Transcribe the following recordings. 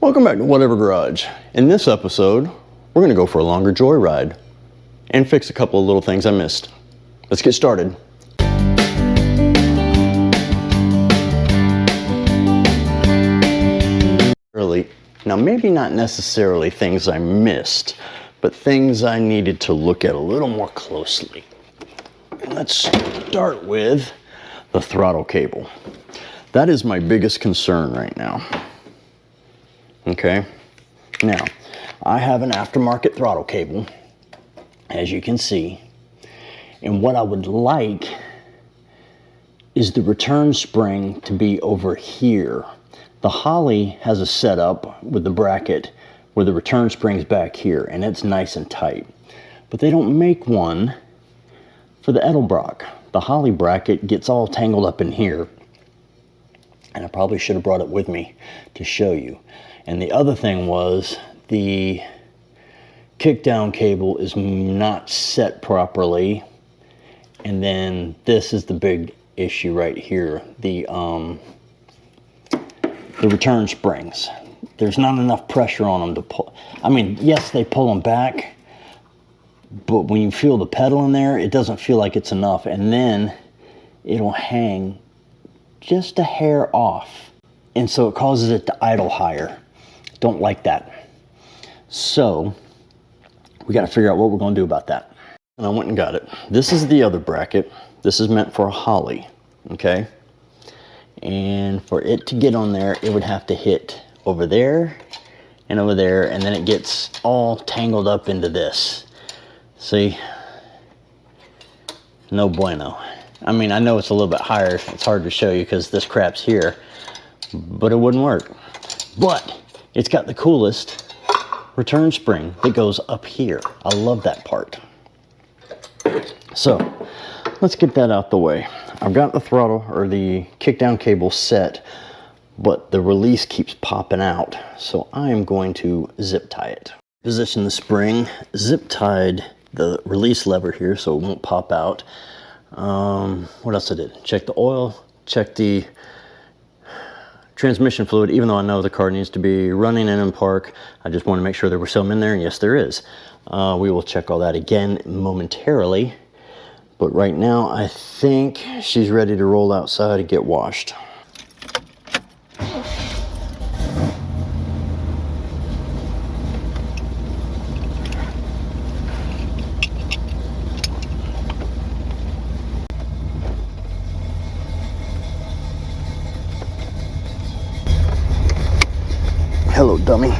Welcome back to Whatever Garage. In this episode, we're going to go for a longer joyride and fix a couple of little things I missed. Let's get started. Now, maybe not necessarily things I missed, but things I needed to look at a little more closely. Let's start with the throttle cable. That is my biggest concern right now. Okay, now I have an aftermarket throttle cable, as you can see, and what I would like is the return spring to be over here. The Holley has a setup with the bracket where the return spring's back here, and it's nice and tight. But they don't make one for the Edelbrock. The Holley bracket gets all tangled up in here, and I probably should have brought it with me to show you. And the other thing was the kickdown cable is not set properly, and then this is the big issue right here. The return springs. There's not enough pressure on them to pull. I mean, yes, they pull them back, but when you feel the pedal in there, it doesn't feel like it's enough. And then it'll hang just a hair off. And so it causes it to idle higher. Don't like that. So we got to figure out what we're going to do about that. And I went and got it. This is the other bracket. This is meant for a Holley, okay? And for it to get on there, it would have to hit over there and over there, and then it gets all tangled up into this. See? No bueno. I mean, I know it's a little bit higher. It's hard to show you because this crap's here, but it wouldn't work. But it's got the coolest return spring that goes up here. I love that part. So let's get that out the way. I've got the throttle or the kickdown cable set, but the release keeps popping out. So I am going to zip tie it. Position the spring, zip tied the release lever here so it won't pop out. What else I did? Check the oil, check the transmission fluid, even though I know the car needs to be running and in park. I just want to make sure there was some in there, and yes, there is. We will check all that again momentarily. But right now, I think she's ready to roll outside and get washed. Hello, dummy.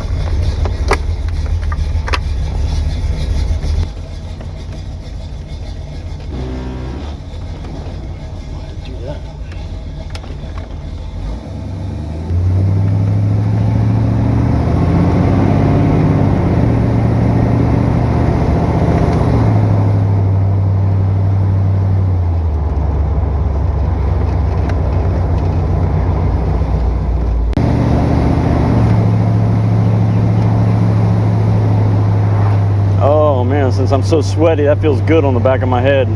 Since I'm so sweaty, that feels good on the back of my head.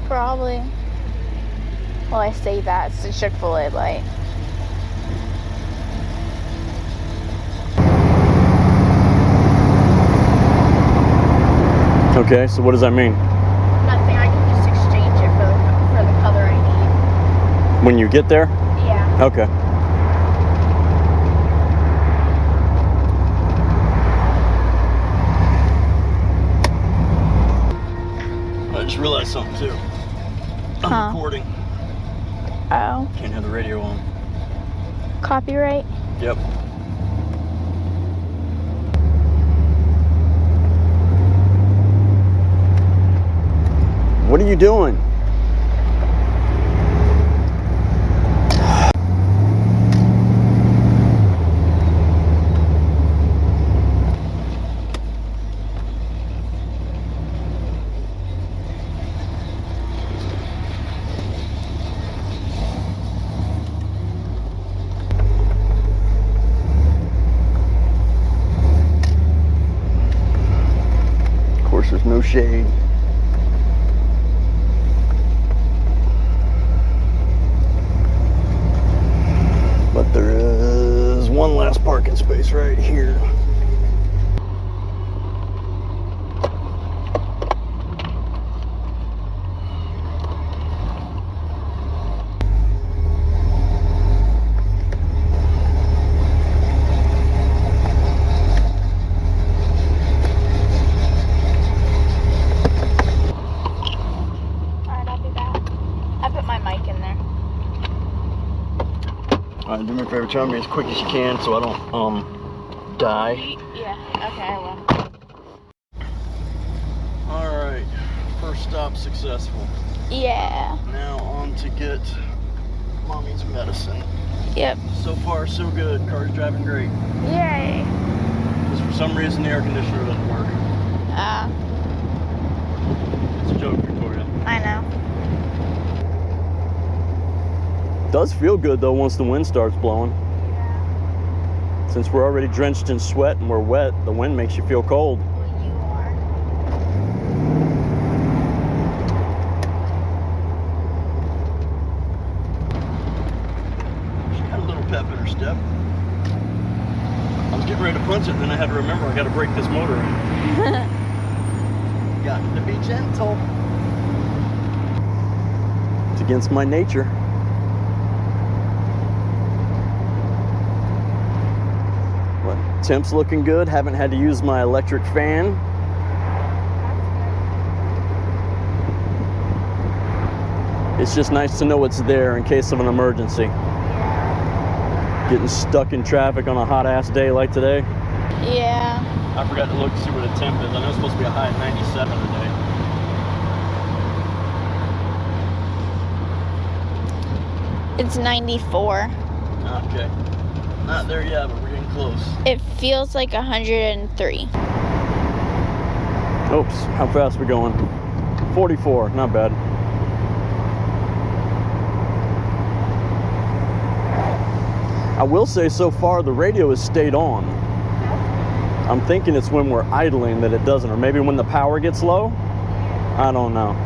Probably. Well, I say that. It's a Chick-fil-A light. Okay, so what does that mean? Nothing. I can just exchange it for the color I need. When you get there? Yeah. Okay. I just realized something too. I'm recording. Oh. Can't have the radio on. Copyright? Yep. What are you doing? shade. But there is one last parking space right here. Do me a favor, tell me as quick as you can so I don't die. Yeah, okay, I will. Alright, first stop successful. Yeah. Now on to get mommy's medicine. Yep. So far so good, car's driving great. Yay. Just for some reason the air conditioner doesn't work. It's a joke, Victoria. I know. Does feel good though once the wind starts blowing. Yeah. Since we're already drenched in sweat and we're wet, the wind makes you feel cold. Well, you are. She got a little pep in her step. I was getting ready to punch it, then I had to remember I got to break this motor in. Got to be gentle. It's against my nature. Temp's looking good. Haven't had to use my electric fan. It's just nice to know it's there in case of an emergency. Getting stuck in traffic on a hot ass day like today. Yeah. I forgot to look to see what the temp is. I know it's supposed to be a high of 97 today. It's 94. Okay. Not there yet, but we're getting close. It feels like 103. Oops, how fast are we going? 44, not bad. I will say so far the radio has stayed on. I'm thinking it's when we're idling that it doesn't, or maybe when the power gets low. I don't know.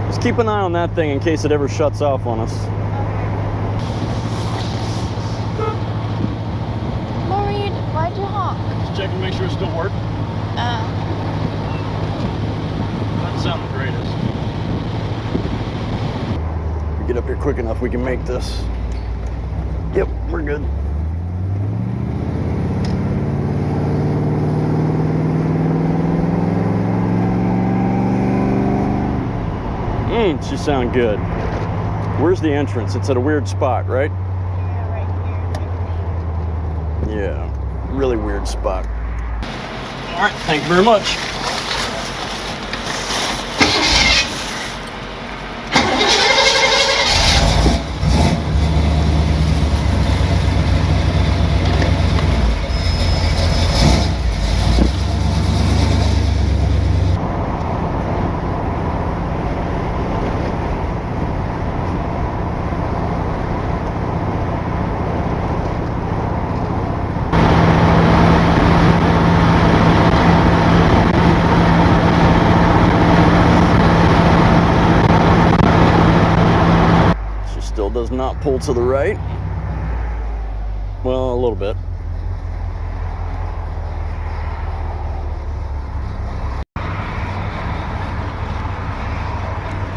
Just keep an eye on that thing in case it ever shuts off on us. Why'd you honk? Just checking to make sure it still works. Doesn't sound the greatest. If we get up here quick enough, we can make this. Yep, we're good. She sound good. Where's the entrance? It's at a weird spot, right? Yeah, right here. Yeah, really weird spot. All right, thank you very much. Does not pull to the right. Well, a little bit.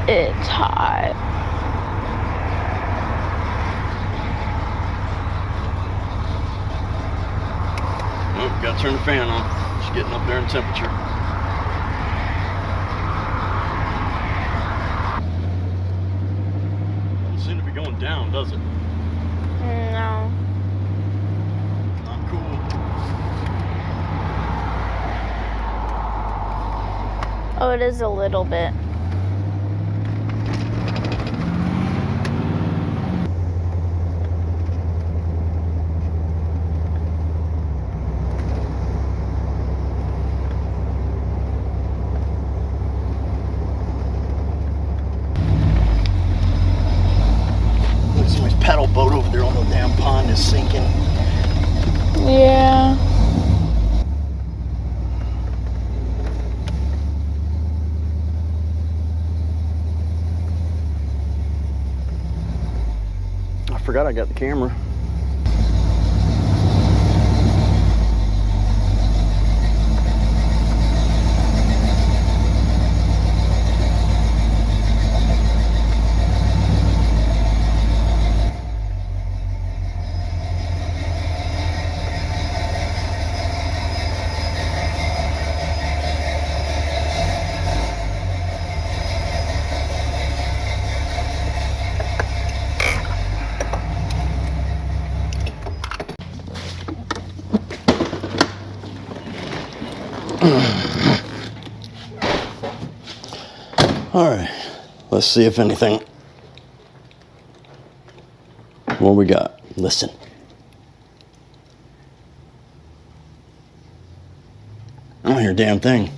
It's hot. Oh, gotta turn the fan on. It's getting up there in temperature. Going down, does it? No. Not cool. Oh, it is a little bit. Paddle boat over there on the damn pond is sinking. Yeah. forgot I got the camera. All right, let's see if anything. What we got? Listen. I don't hear a damn thing.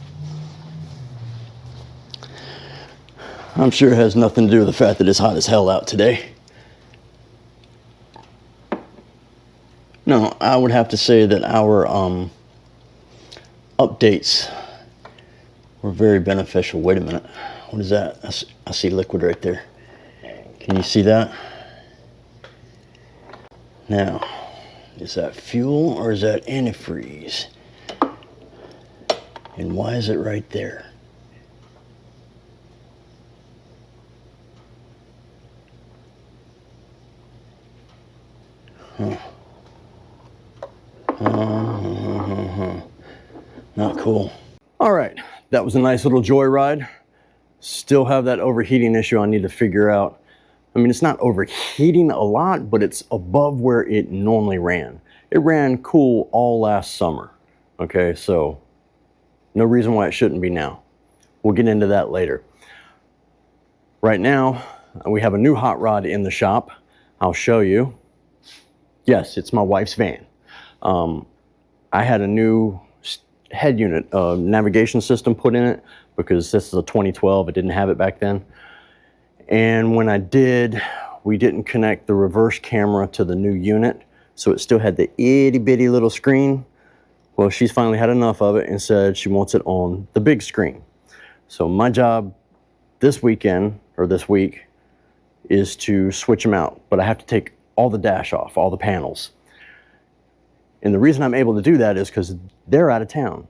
I'm sure it has nothing to do with the fact that it's hot as hell out today. No, I would have to say that our updates were very beneficial. Wait a minute. What is that? I see liquid right there. Can you see that? Now, is that fuel or is that antifreeze? And why is it right there? Huh. Not cool. All right, that was a nice little joyride. Still have that overheating issue I need to figure out. I mean, it's not overheating a lot, but it's above where it normally ran. It ran cool all last summer. Okay, so no reason why it shouldn't be now. We'll get into that later. Right now, we have a new hot rod in the shop. I'll show you. Yes, it's my wife's van. I had a new head unit, navigation system put in it because this is a 2012. It didn't have it back then. And when I did, we didn't connect the reverse camera to the new unit. So it still had the itty bitty little screen. Well, she's finally had enough of it and said she wants it on the big screen. So my job this weekend, or this week, is to switch them out. But I have to take all the dash off, all the panels. And the reason I'm able to do that is because they're out of town.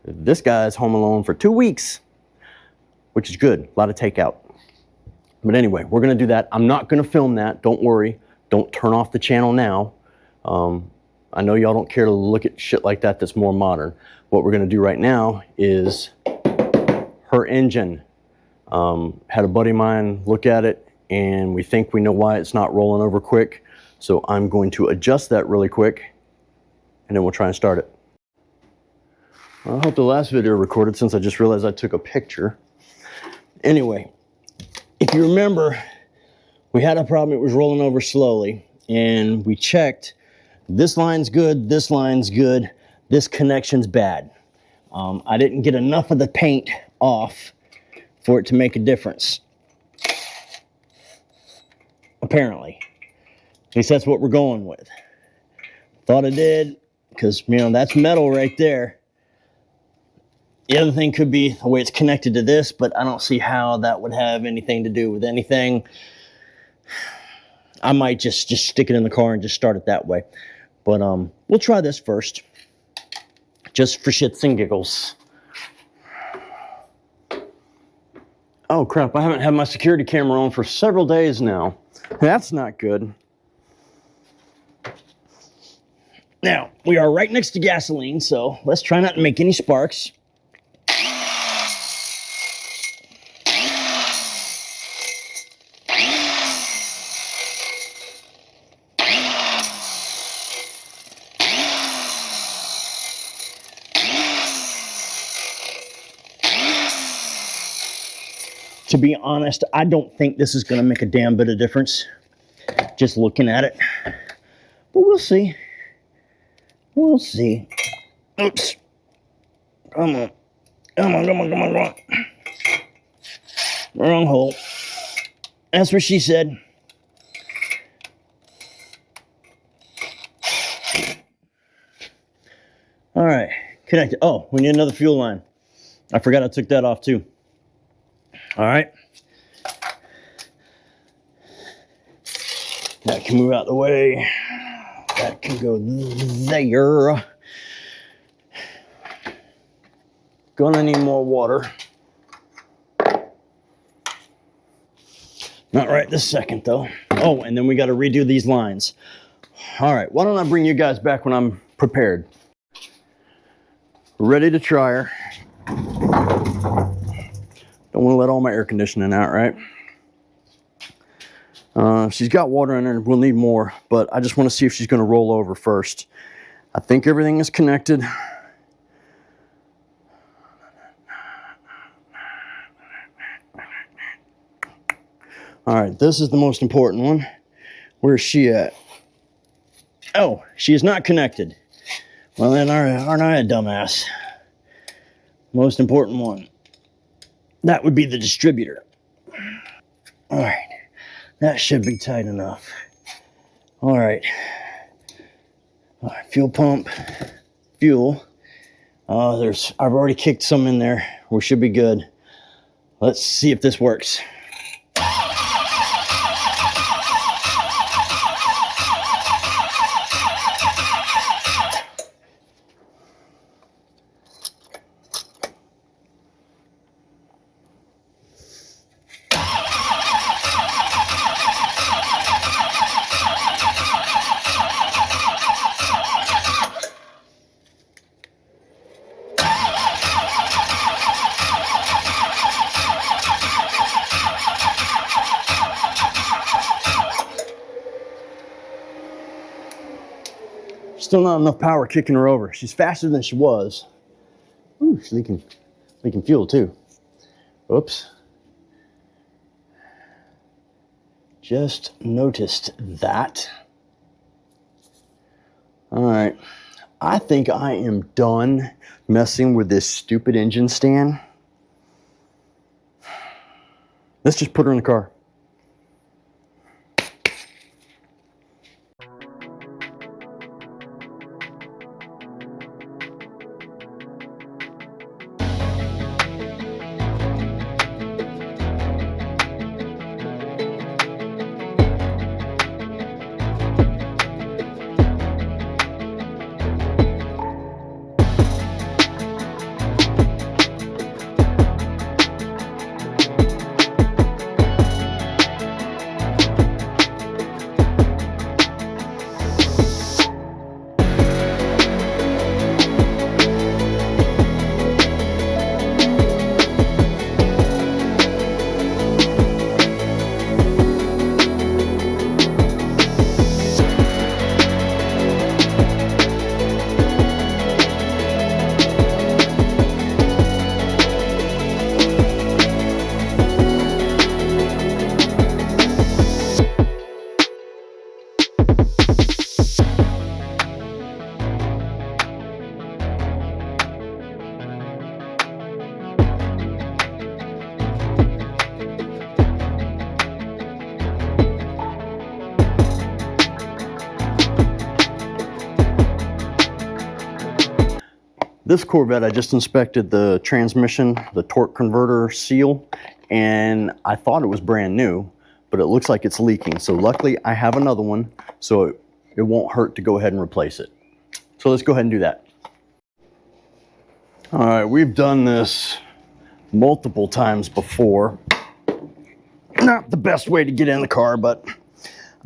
This guy's home alone for 2 weeks, which is good, a lot of takeout. But anyway, we're gonna do that. I'm not gonna film that, don't worry. Don't turn off the channel now. I know y'all don't care to look at shit like that that's more modern. What we're gonna do right now is her engine. Had a buddy of mine look at it and we think we know why it's not rolling over quick. So I'm going to adjust that really quick and then we'll try and start it. I hope the last video recorded since I just realized I took a picture. Anyway, if you remember, we had a problem, it was rolling over slowly and we checked, this line's good, this connection's bad. I didn't get enough of the paint off for it to make a difference. Apparently. At least that's what we're going with. Thought I did, because, you know, that's metal right there. The other thing could be the way it's connected to this, but I don't see how that would have anything to do with anything. I might just stick it in the car and just start it that way. But we'll try this first. Just for shits and giggles. Oh crap, I haven't had my security camera on for several days now. That's not good. Now, we are right next to gasoline, so let's try not to make any sparks. To be honest, I don't think this is going to make a damn bit of difference. Just looking at it. But we'll see. We'll see. Oops. Come on. Come on, come on, come on, come on. Wrong hole. That's what she said. All right. Connected. Oh, we need another fuel line. I forgot I took that off too. All right. That can move out the way. That can go there. Gonna need more water. Not right this second though. Oh, and then we got to redo these lines. All right, why don't I bring you guys back when I'm prepared. Ready to try her. Don't want to let all my air conditioning out, right? She's got water in her, we'll need more, but I just want to see if she's going to roll over first. I think everything is connected. All right, this is the most important one. Where's she at? Oh, she is not connected. Well, then aren't I a dumbass? Most important one. That would be the distributor. All right, that should be tight enough. All right, fuel pump, fuel. I've already kicked some in there. We should be good. Let's see if this works. Still not enough power kicking her over. She's faster than she was. Ooh, she's leaking fuel too. Oops. Just noticed that. All right. I think I am done messing with this stupid engine stand. Let's just put her in the car. This Corvette, I just inspected the transmission, the torque converter seal, and I thought it was brand new, but it looks like it's leaking. So luckily I have another one, so it won't hurt to go ahead and replace it. So let's go ahead and do that. All right, we've done this multiple times before. Not the best way to get in the car, but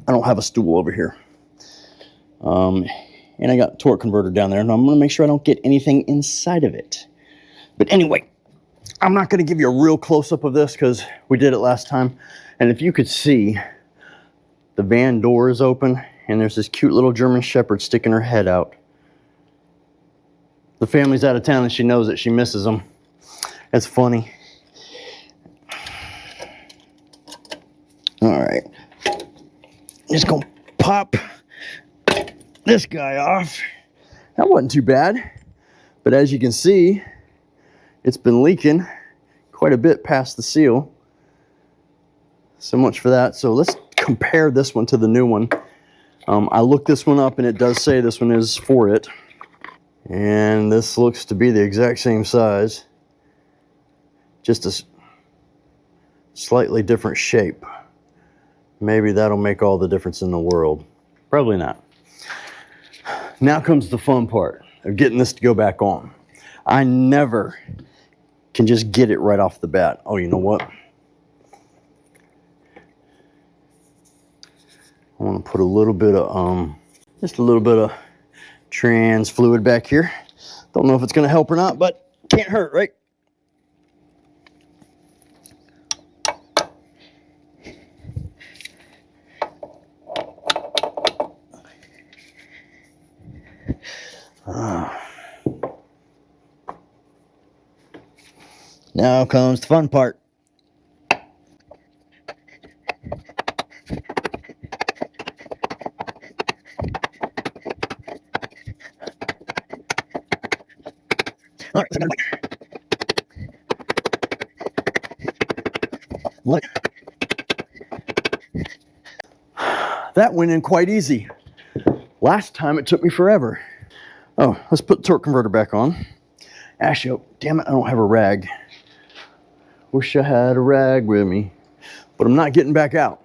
I don't have a stool over here. And I got a torque converter down there, and I'm gonna make sure I don't get anything inside of it. But anyway, I'm not gonna give you a real close-up of this because we did it last time. And if you could see, the van door is open, and there's this cute little German Shepherd sticking her head out. The family's out of town, and she knows that she misses them. It's funny. All right, just gonna pop this guy off. That wasn't too bad, but as you can see, it's been leaking quite a bit past the seal. So much for that. So let's compare this one to the new one. I looked this one up, and it does say this one is for it, and this looks to be the exact same size, just a slightly different shape. maybe that'll make all the difference in the world. Probably not. Now comes the fun part of getting this to go back on. I never can just get it right off the bat. Oh, you know what? I want to put a little bit of, just a little bit of trans fluid back here. Don't know if it's going to help or not, but can't hurt, right? Now comes the fun part. All right, look. That went in quite easy. Last time it took me forever. Oh, let's put the torque converter back on. Actually, oh, damn it, I don't have a rag. Wish I had a rag with me, but I'm not getting back out.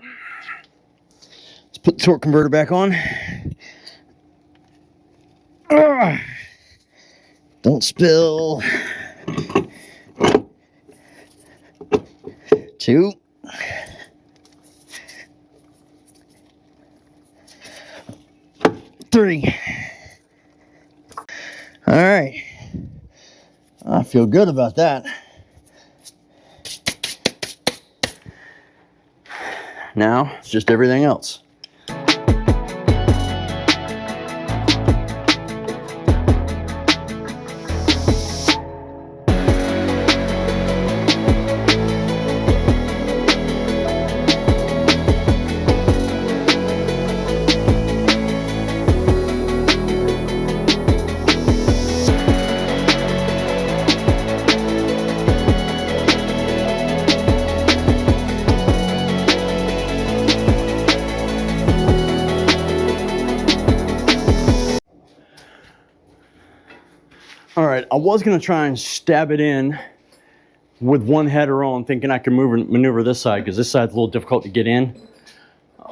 Let's put the torque converter back on. Don't spill. 2. 3. All right. I feel good about that. Now it's just everything else. All right, I was gonna try and stab it in with one header on, thinking I could maneuver this side, because this side's a little difficult to get in.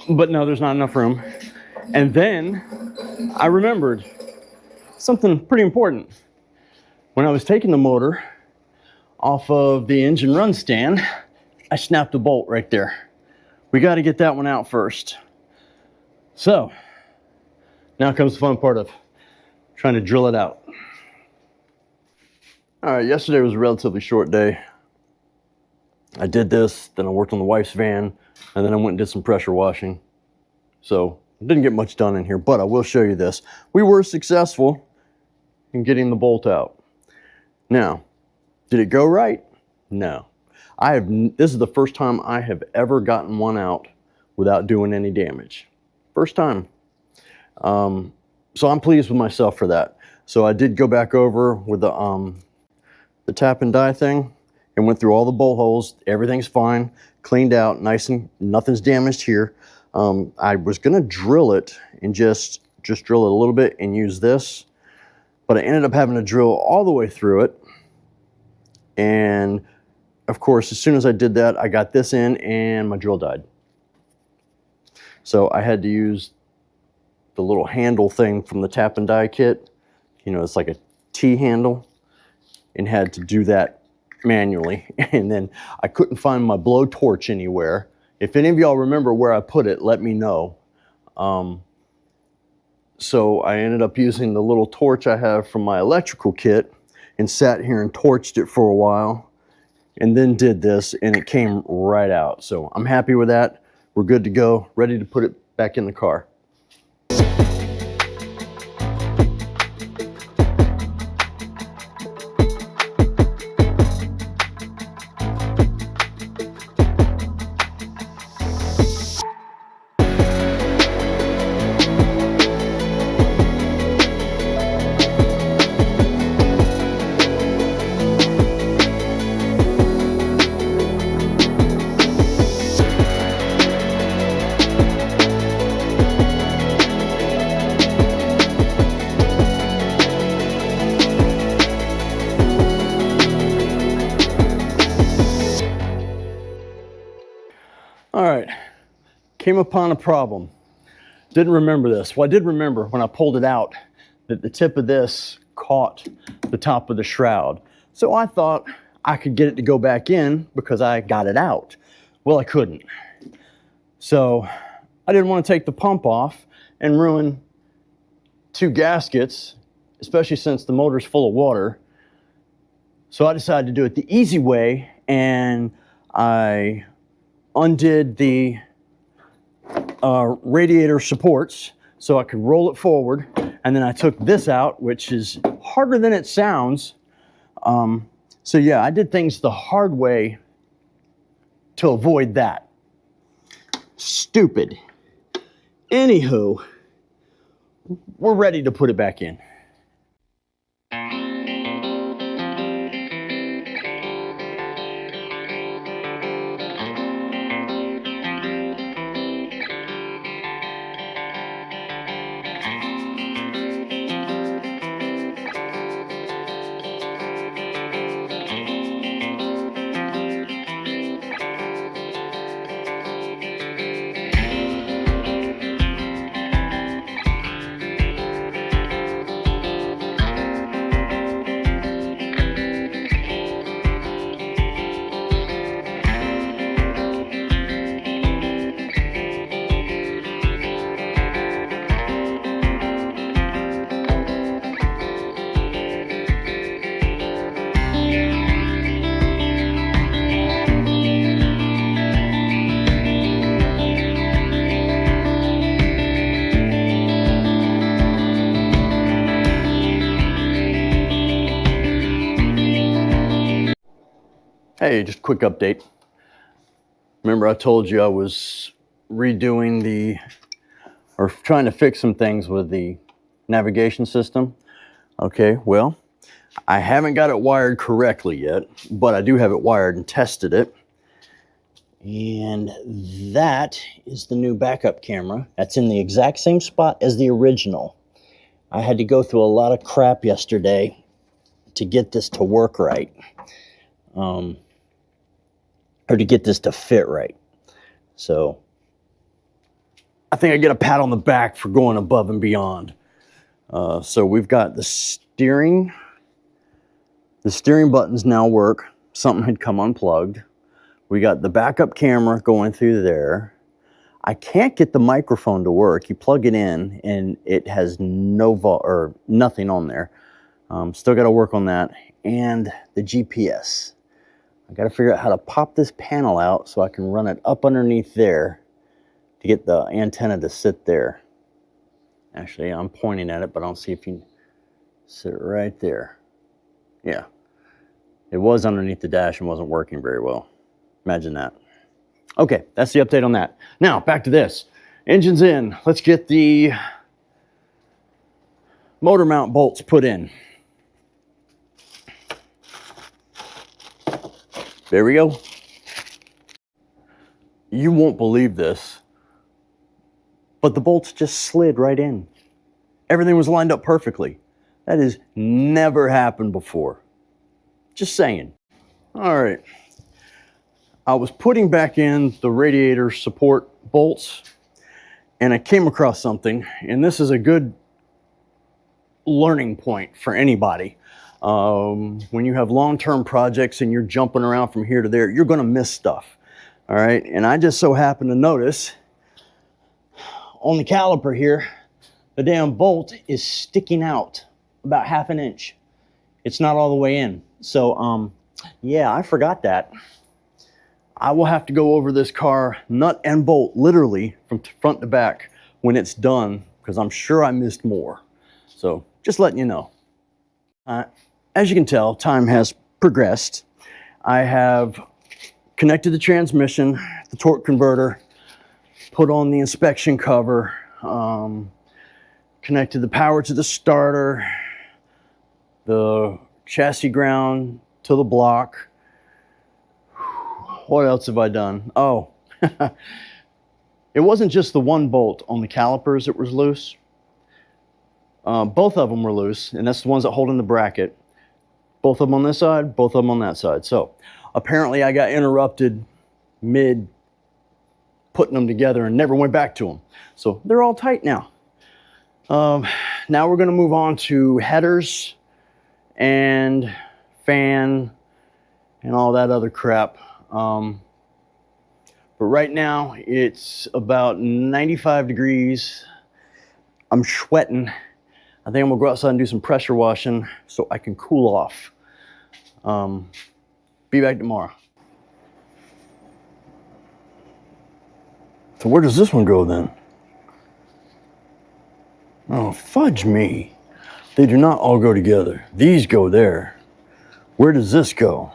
But no, there's not enough room. And then I remembered something pretty important. When I was taking the motor off of the engine run stand, I snapped a bolt right there. We gotta get that one out first. So, now comes the fun part of trying to drill it out. All right, yesterday was a relatively short day. I did this, then I worked on the wife's van, and then I went and did some pressure washing. So, I didn't get much done in here, but I will show you this. We were successful in getting the bolt out. Now, did it go right? No. This is the first time I have ever gotten one out without doing any damage. First time. So I'm pleased with myself for that. So I did go back over with the tap and die thing and went through all the bolt holes. Everything's fine, cleaned out, nice, and nothing's damaged here. I was gonna drill it and just drill it a little bit and use this, but I ended up having to drill all the way through it. And of course, as soon as I did that, I got this in and my drill died. So I had to use the little handle thing from the tap and die kit. You know, it's like a T handle, and had to do that manually. And then I couldn't find my blowtorch anywhere. If any of y'all remember where I put it, let me know. So I ended up using the little torch I have from my electrical kit and sat here and torched it for a while and then did this, and it came right out. So I'm happy with that. We're good to go, ready to put it back in the car. came upon a problem. Didn't remember this. Well, I did remember when I pulled it out that the tip of this caught the top of the shroud. So I thought I could get it to go back in because I got it out. Well, I couldn't. So I didn't want to take the pump off and ruin 2 gaskets, especially since the motor's full of water. So I decided to do it the easy way, and I undid the radiator supports so I could roll it forward, and then I took this out, which is harder than it sounds. So yeah, I did things the hard way to avoid that. Stupid. Anywho, we're ready to put it back in. Hey, just a quick update. Remember I told you I was redoing or trying to fix some things with the navigation system? Okay, well, I haven't got it wired correctly yet, but I do have it wired and tested it. And that is the new backup camera. That's in the exact same spot as the original. I had to go through a lot of crap yesterday to get this to work right. Or to get this to fit right. So I think I get a pat on the back for going above and beyond. So we've got the steering. The steering buttons now work. Something had come unplugged. We got the backup camera going through there. I can't get the microphone to work. You plug it in and it has nothing on there. Still got to work on that. And the GPS. I got to figure out how to pop this panel out so I can run it up underneath there to get the antenna to sit there. Actually, I'm pointing at it, but I'll see if you can sit right there. Yeah. It was underneath the dash and wasn't working very well. Imagine that. Okay, that's the update on that. Now, back to this. Engine's in. Let's get the motor mount bolts put in. There we go. You won't believe this, but the bolts just slid right in. Everything was lined up perfectly. That has never happened before. Just saying. All right. I was putting back in the radiator support bolts, and I came across something, and this is a good learning point for anybody. When you have long-term projects and you're jumping around from here to there, you're going to miss stuff. All right. And I just so happened to notice on the caliper here, the damn bolt is sticking out about ½ inch. It's not all the way in. So, yeah, I forgot that. I will have to go over this car nut and bolt, literally from front to back when it's done, because I'm sure I missed more. So just letting you know. As you can tell, time has progressed. I have connected the transmission, the torque converter, put on the inspection cover, connected the power to the starter, the chassis ground to the block. What else have I done? Oh, it wasn't just the one bolt on the calipers that was loose. Both of them were loose, and that's the ones that hold in the bracket. Both of them on this side, both of them on that side. So apparently I got interrupted mid putting them together and never went back to them. So they're all tight now. Now we're gonna move on to headers and fan and all that other crap. But right now it's about 95 degrees. I'm sweating. I think I'm gonna go outside and do some pressure washing so I can cool off. Be back tomorrow. So where does this one go then? Oh, fudge me. They do not all go together. These go there. Where does this go?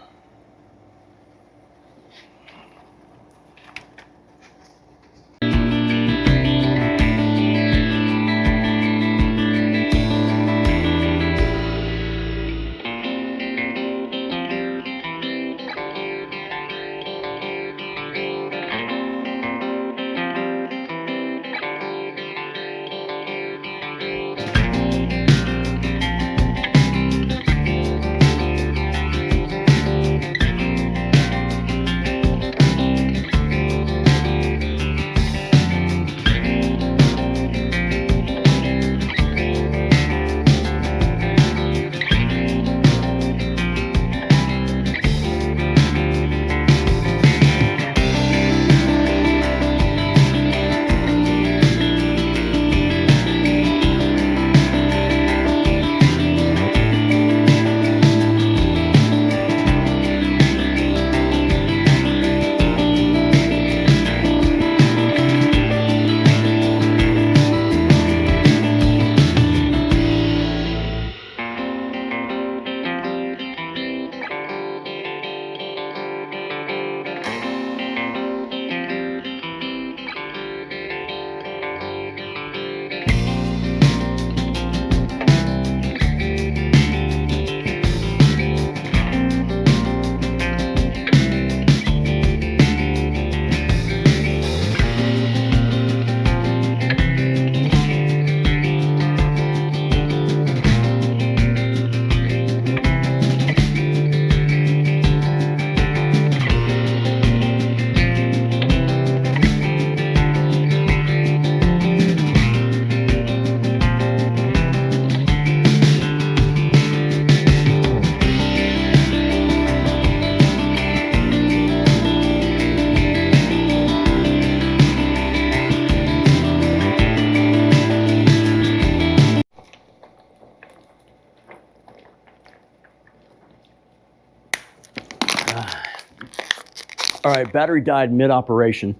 All right, battery died mid-operation.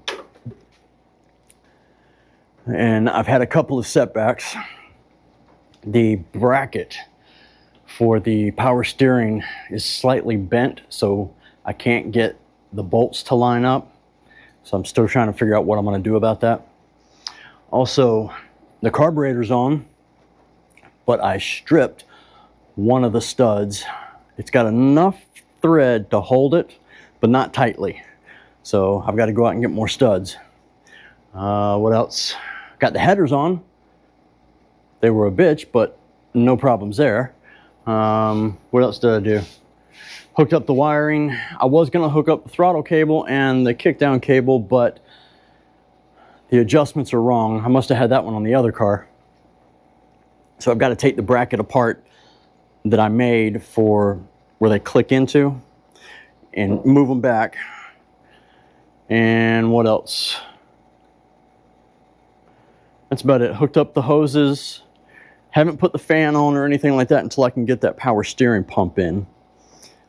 And I've had a couple of setbacks. The bracket for the power steering is slightly bent, so I can't get the bolts to line up. So I'm still trying to figure out what I'm gonna do about that. Also, the carburetor's on, but I stripped one of the studs. It's got enough thread to hold it, but not tightly. So I've got to go out and get more studs. What else? Got the headers on. They were a bitch, but no problems there. What else did I do? Hooked up the wiring. I was gonna hook up the throttle cable and the kickdown cable, but the adjustments are wrong. I must have had that one on the other car. So I've got to take the bracket apart that I made for where they click into and move them back. And what else? That's about it. Hooked up the hoses. Haven't put the fan on or anything like that until I can get that power steering pump in.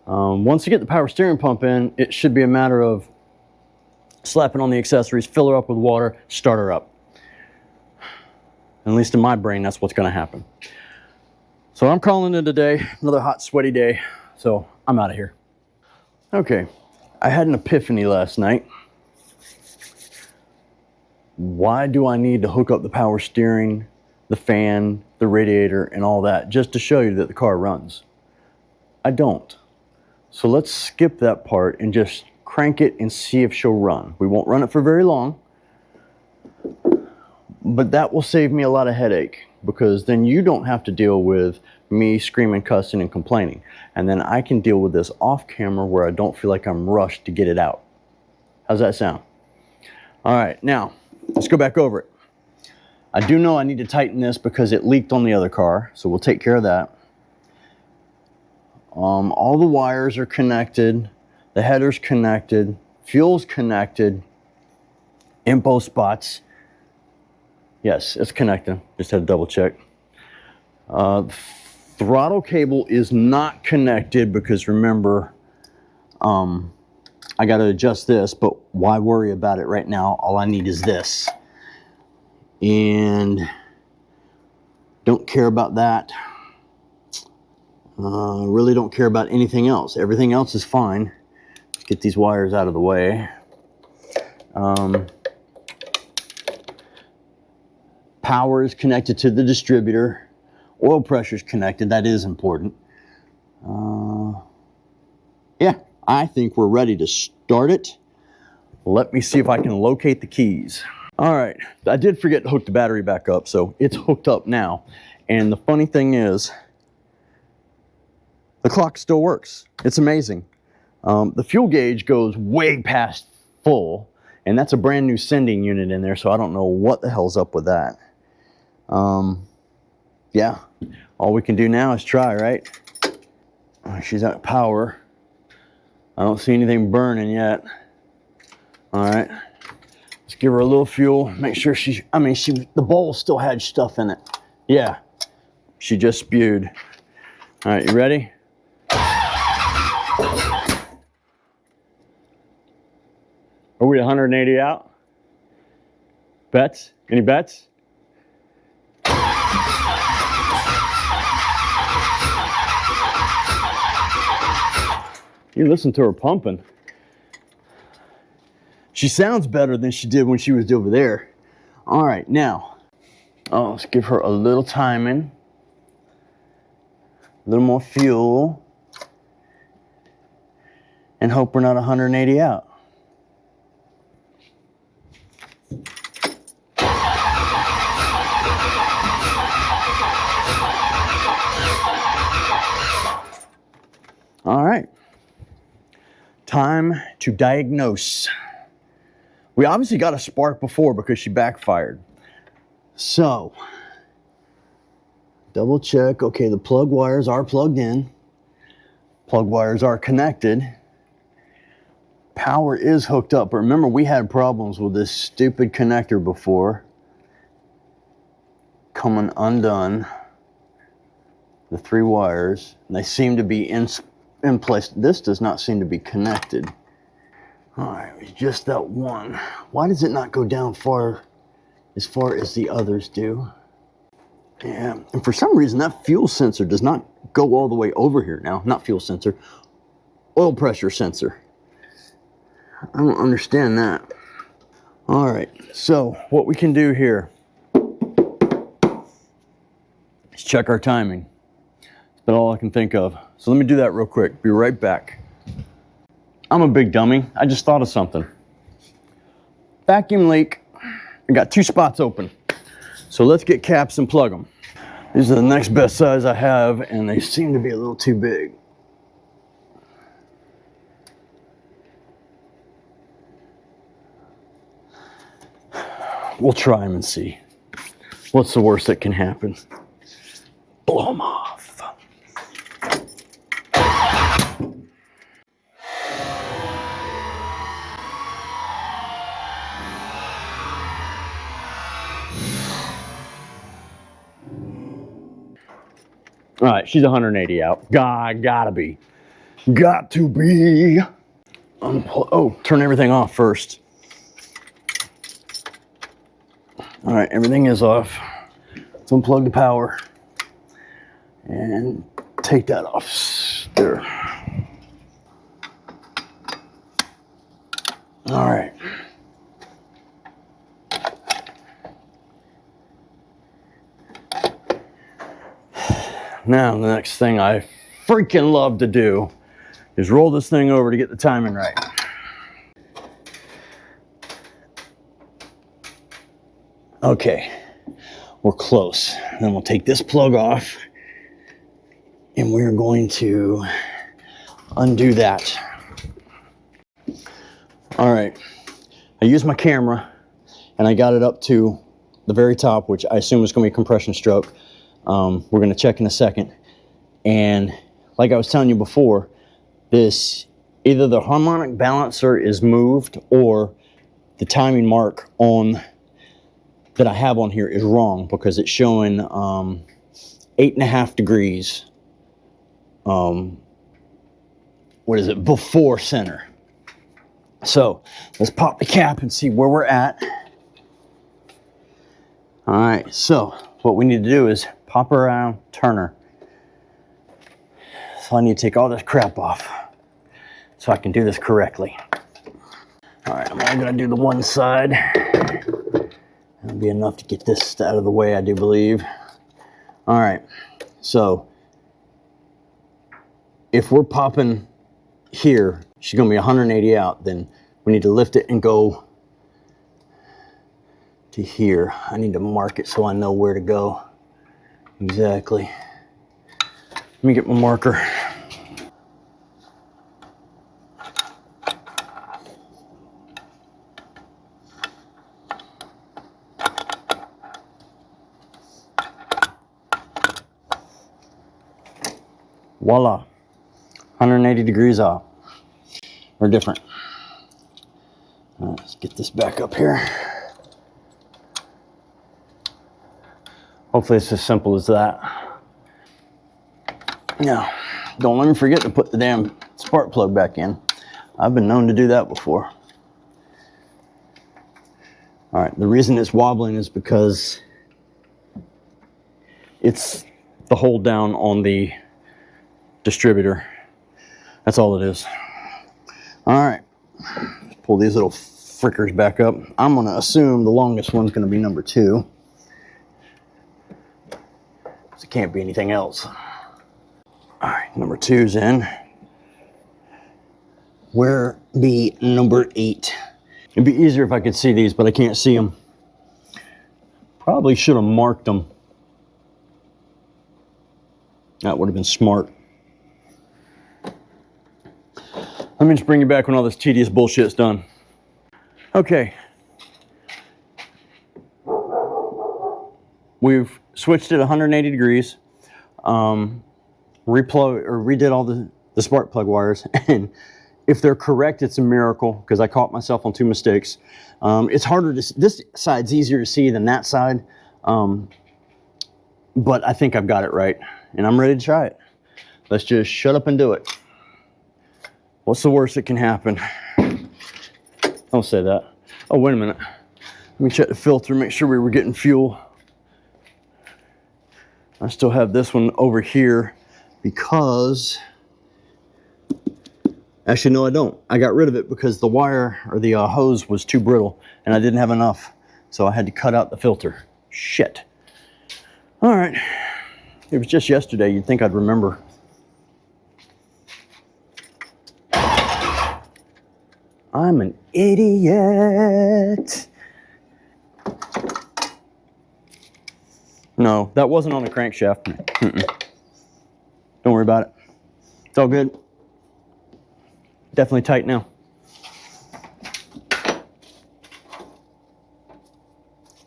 Once you get the power steering pump in, it should be a matter of slapping on the accessories, fill her up with water, start her up. At least in my brain, that's what's going to happen. So I'm calling it a day. Another hot, sweaty day. So I'm out of here. Okay. I had an epiphany last night. Why do I need to hook up the power steering, the fan, the radiator, and all that just to show you that the car runs? I don't. So let's skip that part and just crank it and see if she'll run. We won't run it for very long, but that will save me a lot of headache because then you don't have to deal with me screaming, cussing, and complaining. And then I can deal with this off camera where I don't feel like I'm rushed to get it out. How's that sound? All right, now let's go back over it. I do know I need to tighten this because it leaked on the other car, so we'll take care of that. All the wires are connected, the header's connected, fuel's connected, info spots. Yes, it's connected. Just had to double check. Throttle cable is not connected because remember, I got to adjust this, but why worry about it right now? All I need is this. And don't care about that. Really don't care about anything else. Everything else is fine. Let's get these wires out of the way. Power is connected to the distributor. Oil pressure is connected. That is important. Yeah, I think we're ready to start it. Let me see if I can locate the keys. All right, I did forget to hook the battery back up, so it's hooked up now. And the funny thing is, the clock still works. It's amazing. The fuel gauge goes way past full, and that's a brand new sending unit in there, so I don't know what the hell's up with that. Yeah, all we can do now is try, right? She's at power. I don't see anything burning yet. All right, let's give her a little fuel. Make sure the bowl still had stuff in it. Yeah, she just spewed. All right, you ready? Are we 180 out? Bets? Any bets? You listen to her pumping. She sounds better than she did when she was over there. All right, now, let's give her a little timing. A little more fuel. And hope we're not 180 out. All right, time to diagnose. We obviously got a spark before because she backfired. So, double check. Okay, the plug wires are plugged in. Plug wires are connected. Power is hooked up. But remember, we had problems with this stupid connector before. Coming undone. The 3 wires. And they seem to be in place. This does not seem to be connected. All right, it's just that one. Why does it not go down as far as the others do? Yeah, and for some reason that fuel sensor does not go all the way over here now. Not fuel sensor, oil pressure sensor. I don't understand that. All right, so what we can do here is check our timing. That's all I can think of. So let me do that real quick. Be right back. I'm a big dummy. I just thought of something. Vacuum leak. I got 2 spots open. So let's get caps and plug them. These are the next best size I have, and they seem to be a little too big. We'll try them and see. What's the worst that can happen? Blow them off. All right, she's 180 out. Gotta be. Got to be. Turn everything off first. All right, everything is off. Let's unplug the power and take that off there. All right. Now, the next thing I freaking love to do is roll this thing over to get the timing right. Okay, we're close. Then we'll take this plug off and we're going to undo that. All right, I used my camera and I got it up to the very top, which I assume is going to be compression stroke. We're going to check in a second. And like I was telling you before, either the harmonic balancer is moved or the timing mark that I have on here is wrong, because it's showing 8.5 degrees. Before center. So let's pop the cap and see where we're at. All right, so what we need to do is pop her around, turn her. So I need to take all this crap off so I can do this correctly. All right, I'm only gonna do the one side. That'll be enough to get this out of the way, I do believe. All right, so if we're popping here, she's gonna be 180 out, then we need to lift it and go to here. I need to mark it so I know where to go exactly. Let me get my marker. Voila, 180 degrees off, or different. All right, let's get this back up here. Hopefully it's as simple as that. Now, don't let me forget to put the damn spark plug back in. I've been known to do that before. All right, the reason it's wobbling is because it's the hold down on the distributor. That's all it is. All right, let's pull these little frickers back up. I'm gonna assume the longest one's gonna be number 2. It can't be anything else. All right, number 2's in. Where be number 8? It'd be easier if I could see these, but I can't see them. Probably should have marked them. That would have been smart. Let me just bring you back when all this tedious bullshit's done. Okay. We've switched it 180 degrees. Redid all the spark plug wires, and if they're correct, it's a miracle, because I caught myself on 2 mistakes. It's harder to, this side's easier to see than that side, but I think I've got it right, and I'm ready to try it. Let's just shut up and do it. What's the worst that can happen? Don't say that. Oh, wait a minute. Let me check the filter, make sure we were getting fuel. I still have this one over here because, actually no I don't. I got rid of it because the wire, or the hose, was too brittle and I didn't have enough. So I had to cut out the filter. Shit. All right. It was just yesterday, you'd think I'd remember. I'm an idiot. No, that wasn't on the crankshaft. Don't worry about it. It's all good. Definitely tight now.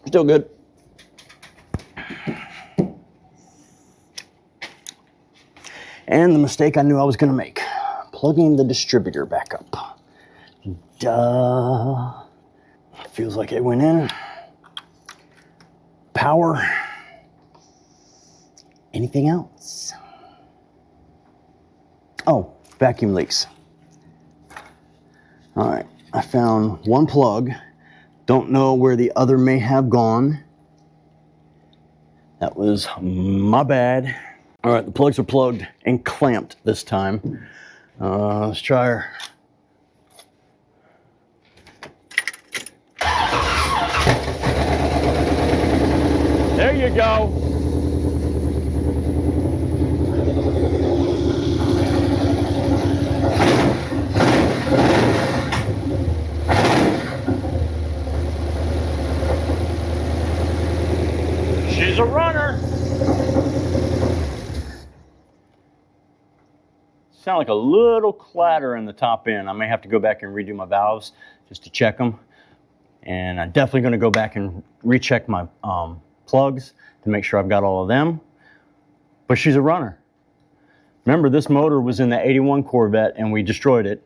Still good. And the mistake I knew I was going to make. Plugging the distributor back up. Duh. Feels like it went in. Power. Anything else? Oh, vacuum leaks. All right, I found one plug. Don't know where the other may have gone. That was my bad. All right, the plugs are plugged and clamped this time. Let's try her. There you go. She's a runner. Sound like a little clatter in the top end. I may have to go back and redo my valves just to check them. And I'm definitely going to go back and recheck my plugs to make sure I've got all of them. But she's a runner. Remember, this motor was in the 81 Corvette and we destroyed it.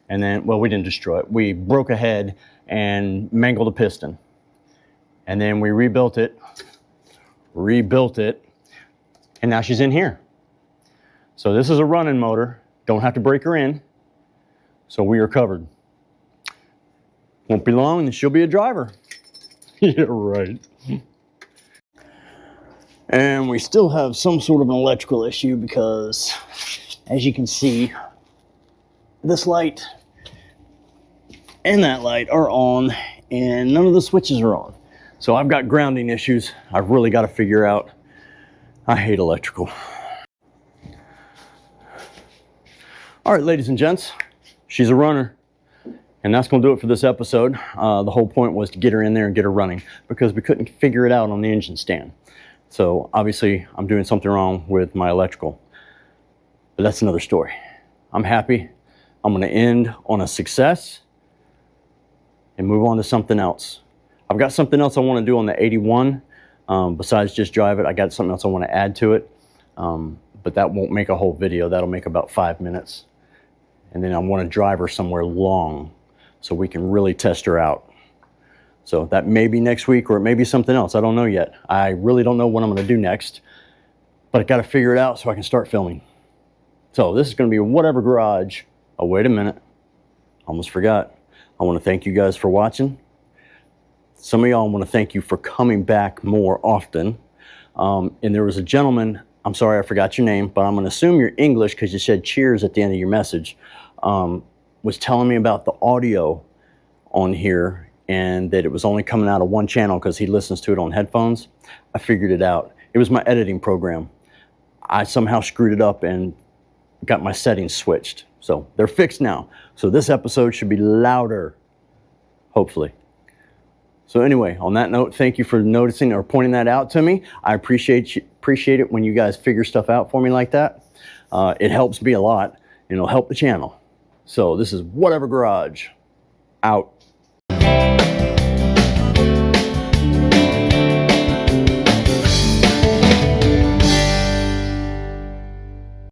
And then, well, we didn't destroy it. We broke a head and mangled a piston. And then we rebuilt it, and now she's in here. So this is a running motor. Don't have to break her in. So we are covered. Won't be long and she'll be a driver. Yeah, right. And we still have some sort of an electrical issue because, as you can see, this light and that light are on and none of the switches are on. So I've got grounding issues I've really got to figure out. I hate electrical. All right, ladies and gents, she's a runner. And that's going to do it for this episode. The whole point was to get her in there and get her running because we couldn't figure it out on the engine stand. So obviously I'm doing something wrong with my electrical. But that's another story. I'm happy. I'm going to end on a success and move on to something else. I've got something else I want to do on the 81. Besides just drive it, I got something else I want to add to it. But that won't make a whole video. That'll make about 5 minutes. And then I want to drive her somewhere long so we can really test her out. So that may be next week or it may be something else. I don't know yet. I really don't know what I'm going to do next. But I got to figure it out so I can start filming. So this is going to be Whatever Garage. Oh, wait a minute. Almost forgot. I want to thank you guys for watching. Some of y'all want to thank you for coming back more often. And there was a gentleman, I'm sorry I forgot your name, but I'm going to assume you're English because you said cheers at the end of your message, was telling me about the audio on here and that it was only coming out of one channel because he listens to it on headphones. I figured it out. It was my editing program. I somehow screwed it up and got my settings switched. So they're fixed now. So this episode should be louder, hopefully. So anyway, on that note, thank you for noticing or pointing that out to me. I appreciate it when you guys figure stuff out for me like that. It helps me a lot and it'll help the channel. So this is Whatever Garage, out.